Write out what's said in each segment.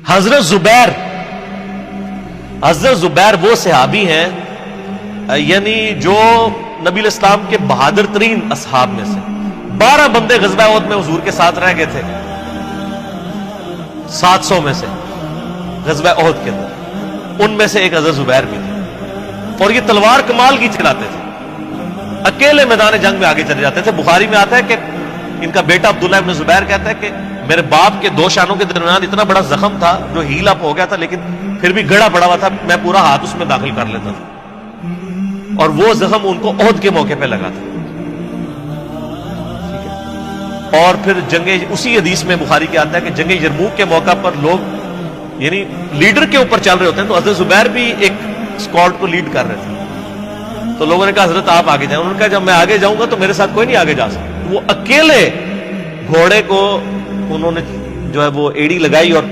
حضرت زبیر وہ صحابی ہیں یعنی جو نبی الاسلام کے بہادر ترین اصحاب میں سے 12 بندے غزوہ احد میں حضور کے ساتھ رہ گئے تھے 700 میں سے غزوہ احد کے اندر، ان میں سے ایک حضرت زبیر بھی تھے، اور یہ تلوار کمال کی چلاتے تھے، اکیلے میدان جنگ میں آگے چلے جاتے تھے۔ بخاری میں آتا ہے کہ ان کا بیٹا عبداللہ ابن زبیر کہتا ہے کہ میرے باپ کے 2 شانوں کے درمیان اتنا بڑا زخم تھا جو ہیل اپ ہو گیا تھا، لیکن پھر بھی گڑا پڑا ہوا تھا، میں پورا ہاتھ اس میں داخل کر لیتا تھا، اور وہ زخم ان کو احد کے موقع پہ لگا تھا۔ اور پھر اسی حدیث میں بخاری کے آتا ہے کہ جنگ یرموک کے موقع پر لوگ یعنی لیڈر کے اوپر چل رہے ہوتے ہیں، تو حضرت زبیر بھی ایک اسکواڈ کو لیڈ کر رہے تھے، تو لوگوں نے کہا حضرت آپ آگے جائیں، انہوں نے کہا جب میں آگے جاؤں گا تو میرے ساتھ کوئی نہیں آگے جا سکتا۔ وہ اکیلے گھوڑے کو انہوں نے جو ہے وہ ایڑی لگائی اور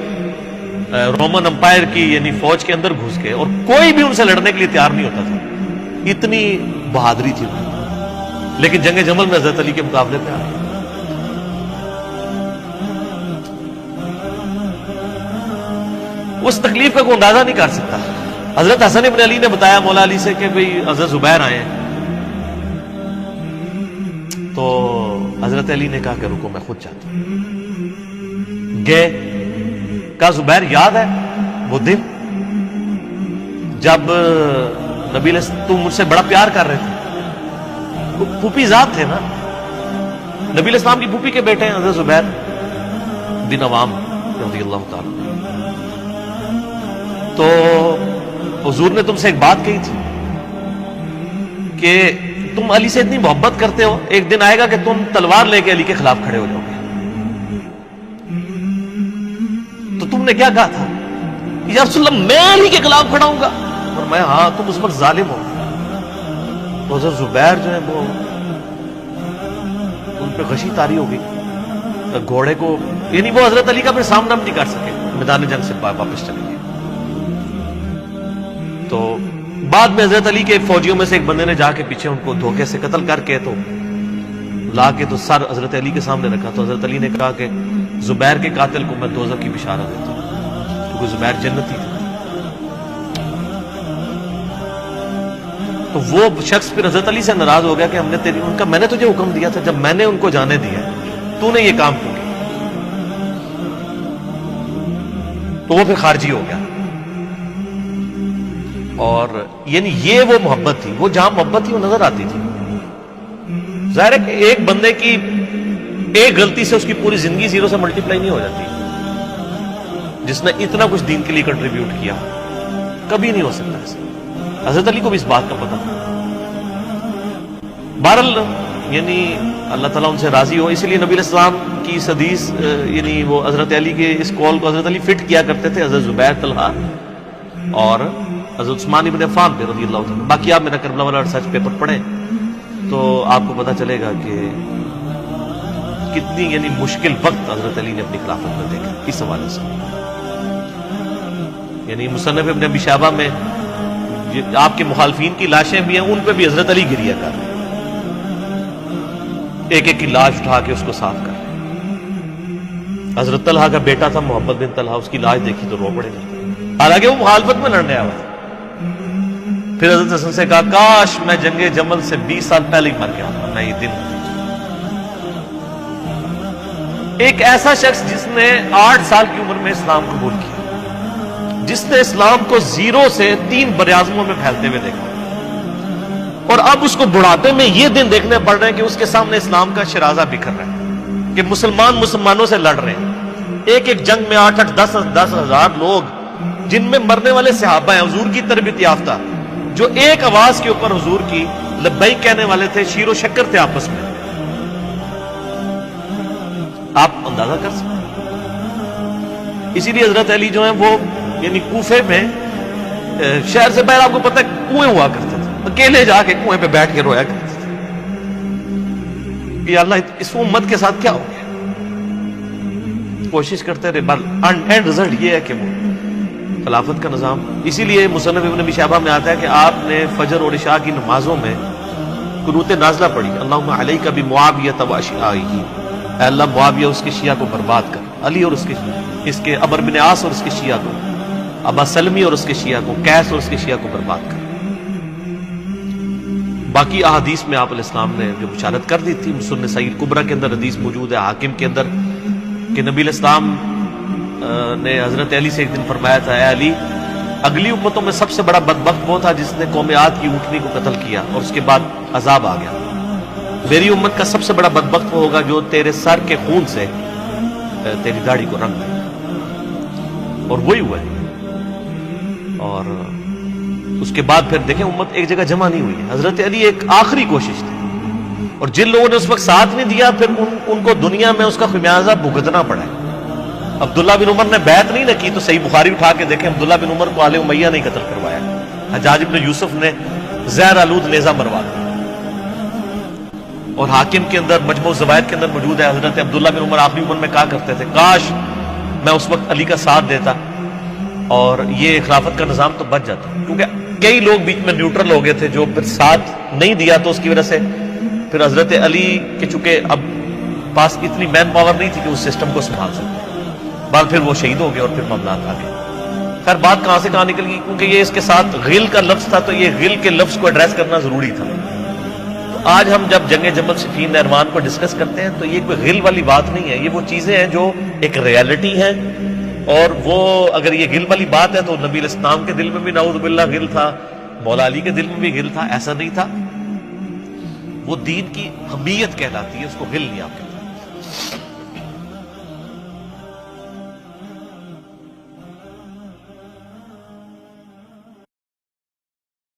رومن امپائر کی یعنی فوج کے اندر گھس گئے، اور کوئی بھی ان سے لڑنے کے لیے تیار نہیں ہوتا تھا، اتنی بہادری تھی ان، لیکن جنگ جمل میں حضرت علی کے مقابلے پہ آ گئے۔ اس تکلیف کا کوئی اندازہ نہیں کر سکتا۔ حضرت حسن ابن علی نے بتایا مولا علی سے کہ بھئی حضرت زبیر آئے ہیں، تو حضرت علی نے کہا کہ رکو میں خود چاہتا ہوں۔ گئے، کہا زبیر یاد ہے وہ دن جب نبی تم مجھ سے بڑا پیار کر رہے تھے، پھوپھی ذات تھے نا، نبی الاسلام کی پھوپھی کے بیٹے ہیں حضرت زبیر بن عوام رضی اللہ تعالی۔ تو حضور نے تم سے ایک بات کہی تھی کہ تم علی سے اتنی محبت کرتے ہو، ایک دن آئے گا کہ تم تلوار لے کے علی کے خلاف کھڑے ہو جاؤ گے۔ تو تم نے کیا کہا تھا؟ یا رسول اللہ میں علی کے خلاف کھڑا ہوں گا؟ اور میں ہاں تم اس وقت ظالم ہو۔ تو حضرت زبیر جو ہے وہ ان پہ غشی طاری ہو گئی، گھوڑے کو یعنی وہ حضرت علی کا پھر سامنا نہیں کر سکے، میدان جنگ سے واپس چلے گئے۔ تو بعد میں حضرت علی کے فوجیوں میں سے ایک بندے نے جا کے پیچھے ان کو دھوکے سے قتل کر کے تو لا کے تو سر حضرت علی کے سامنے رکھا، تو حضرت علی نے کہا کہ زبیر کے قاتل کو میں دوزخ کی بشارت دیتا ہوں، کیونکہ زبیر جنتی تھا۔ تو وہ شخص پھر حضرت علی سے ناراض ہو گیا کہ میں نے تجھے حکم دیا تھا، جب میں نے ان کو جانے دیا تو نے یہ کام کیوں کیا؟ تو وہ پھر خارجی ہو گیا۔ اور یعنی یہ وہ محبت تھی، وہ جہاں محبت تھی وہ نظر آتی تھی۔ ظاہر ہے کہ ایک بندے کی ایک غلطی سے اس کی پوری زندگی 0 سے ملٹیپلائی نہیں ہو جاتی، جس نے اتنا کچھ دین کے لیے کنٹریبیوٹ کیا کبھی نہیں ہو سکتا ایسا۔ حضرت علی کو بھی اس بات کا پتہ تھا۔ بہرحال یعنی اللہ تعالیٰ ان سے راضی ہو، اسی لیے نبی علیہ السلام کی اس حدیث یعنی وہ حضرت علی کے اس قول کو حضرت علی فٹ کیا کرتے تھے، حضرت زبیر، طلحہ اور حضرت عثمان ابن عفان پہ رضی اللہ عنہ۔ باقی آپ میرا کربلا والا ریسرچ پیپر پڑھیں تو آپ کو پتہ چلے گا کہ کتنی یعنی مشکل وقت حضرت علی نے اپنی خلافت میں دیکھا اس حوالے سے۔ یعنی مصنف ابن ابی شیبہ میں آپ کے مخالفین کی لاشیں بھی ہیں، ان پہ بھی حضرت علی گریہ کر رہے ہیں، ایک ایک کی لاش اٹھا کے اس کو صاف کر رہے ہیں۔ حضرت طلحہ کا بیٹا تھا محمد بن طلحہ، اس کی لاش دیکھی تو رو پڑے گا، حالانکہ وہ مخالفت میں لڑنے آیا تھا۔ پھر حضرت حسن سے کہا کاش میں جنگ جمل سے 20 سال پہلے ہی مر گیا، میں یہ دن۔ ایک ایسا شخص جس نے 8 سال کی عمر میں اسلام قبول کیا، جس نے اسلام کو 0 سے 3 براعظموں میں پھیلتے ہوئے دیکھا، اور اب اس کو بڑھاپے میں یہ دن دیکھنے پڑ رہے ہیں کہ اس کے سامنے اسلام کا شرازہ بکھر رہا ہے، کہ مسلمانوں سے لڑ رہے ہیں۔ ایک ایک جنگ میں 8-8 10 ہزار لوگ، جن میں مرنے والے صحابہ ہیں حضور کی تربیت یافتہ، جو ایک آواز کے اوپر حضور کی لبیک کہنے والے تھے، شیر و شکر تھے آپس میں۔ آپ اندازہ کر سکتے ہیں۔ اسی لیے حضرت علی جو ہیں وہ یعنی کوفے میں شہر سے باہر آپ کو پتہ ہے کنویں ہوا کرتے تھے، اکیلے جا کے کنویں پہ بیٹھ کے رویا کرتے تھے کہ اللہ اس امت کے ساتھ کیا ہو گیا۔ کوشش کرتے رہے، اینڈ رزلٹ یہ ہے کہ وہ خلافت کا نظام۔ اسی لیے مصنف ابن ابی شیبہ میں آتا ہے کہ آپ نے فجر اور عشاء کی نمازوں میں قنوت نازلہ پڑھی، اللہم علیک بمعاویہ و اشیاءہ، اے اللہ معاویہ اس کے شیعہ کو برباد کر، علی اور اس کے شیعہ۔ اس کے عمر بن عاص اور اس کے شیعہ کو، ابا سلمی اور اس کے شیعہ کو، قیس اور اس کے شیعہ کو برباد کر۔ باقی احادیث میں آپ علیہ السلام نے جو بشارت کر دی تھی، سنن سعید کبریٰ کے اندر حدیث موجود ہے، حاکم کے اندر، کہ نبی علیہ السلام نے حضرت علی سے ایک دن فرمایا تھا، اے علی، اگلی امتوں میں سب سے بڑا بدبخت وہ تھا جس نے قوم عاد کی اونٹنی کو قتل کیا اور اس کے بعد عذاب آ گیا۔ میری امت کا سب سے بڑا بدبخت وہ ہوگا جو تیرے سر کے خون سے تیری داڑھی کو رنگ دے، اور وہی ہوا ہے۔ اور اس کے بعد پھر دیکھیں امت ایک جگہ جمع نہیں ہوئی ہے۔ حضرت علی ایک آخری کوشش تھی، اور جن لوگوں نے اس وقت ساتھ نہیں دیا پھر ان کو دنیا میں اس کا خمیازہ بھگتنا پڑا ہے۔ عبداللہ بن عمر نے بیعت نہیں نہ کی تو صحیح بخاری اٹھا کے دیکھیں، عبداللہ بن عمر کو آل امیہ نہیں قتل کروایا، حجاج بن یوسف نے زہر آلود نیزہ مروا دیا۔ اور حاکم کے اندر مجموع الزوائد کے اندر موجود ہے، حضرت عبداللہ بن عمر آخری عمر میں کہا کرتے تھے، کاش میں اس وقت علی کا ساتھ دیتا اور یہ خلافت کا نظام تو بچ جاتا، کیونکہ کئی لوگ بیچ میں نیوٹرل ہو گئے تھے جو پھر ساتھ نہیں دیا، تو اس کی وجہ سے پھر حضرت علی کے چونکہ اب پاس اتنی مین پاور نہیں تھی کہ اس سسٹم کو سنبھال سکتے، بعد پھر وہ شہید ہو گئے اور پھر معاملات آ گئے۔ خیر بات کہاں سے کہاں نکل گئی، کیونکہ یہ اس کے ساتھ غل کا لفظ تھا، تو یہ غل کے لفظ کو ایڈریس کرنا ضروری تھا۔ تو آج ہم جب جنگ جمل صفین نہروان کو ڈسکس کرتے ہیں تو یہ کوئی غل والی بات نہیں ہے، یہ وہ چیزیں ہیں جو ایک ریالٹی ہیں، اور وہ اگر یہ غل والی بات ہے تو نبی علیہ السلام کے دل میں بھی نعوذ باللہ غل تھا، مولا علی کے دل میں بھی غل تھا، ایسا نہیں تھا۔ وہ دین کی حمیت کہلاتی ہے، اس کو غل نہیں آپ کہتے۔